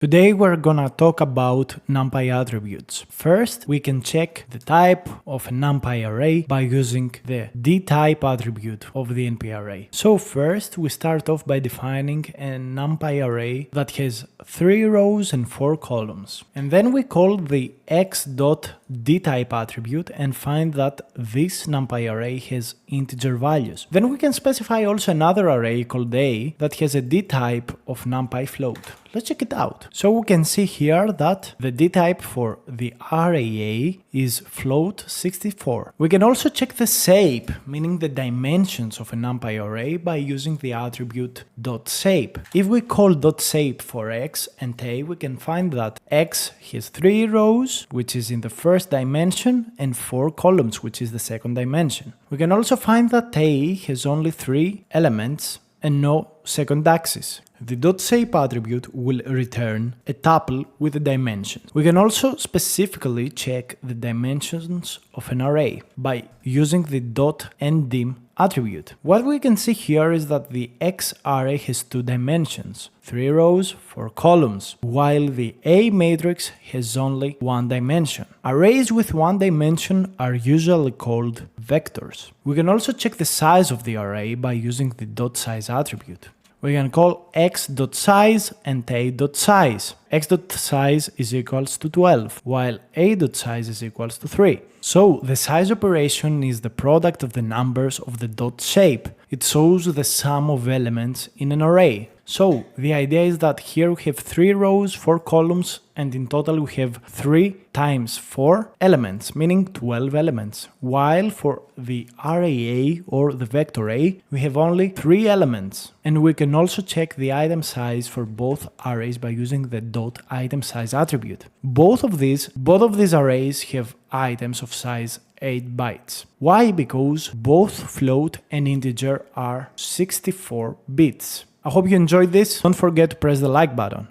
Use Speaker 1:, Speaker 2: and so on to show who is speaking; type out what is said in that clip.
Speaker 1: Today we're gonna talk about NumPy attributes. First, we can check the type of a NumPy array by using the dtype attribute of the NP array. So first, we start off by defining a NumPy array that has 3 rows and 4 columns. And then we call the x.dtype attribute and find that this NumPy array has integer values. Then we can specify also another array called a that has a dtype of NumPy float. Let's check it out. So we can see here that the dtype for the array A is float64. We can also check the shape, meaning the dimensions of a NumPy array, by using the attribute .shape. If we call .shape for x and a, we can find that x has 3 rows, which is in the first dimension, and 4 columns, which is the second dimension. We can also find that a has only 3 elements and no second axis. The .shape attribute will return a tuple with a dimension. We can also specifically check the dimensions of an array by using the .ndim attribute. What we can see here is that the X array has 2 dimensions, 3 rows, 4 columns, while the A matrix has only 1 dimension. Arrays with 1 dimension are usually called vectors. We can also check the size of the array by using the .size attribute. We can call x.size and a.size. x.size is equals to 12, while a.size is equals to 3. So the size operation is the product of the numbers of the .shape. It shows the sum of elements in an array. So the idea is that here we have 3 rows, 4 columns, and in total we have 3 times 4 elements, meaning 12 elements. While for the array A or the vector A, we have only 3 elements. And we can also check the item size for both arrays by using the .item size attribute. Both of these arrays have items of size 8 bytes. Why? Because both float and integer are 64 bits. I hope you enjoyed this. Don't forget to press the like button.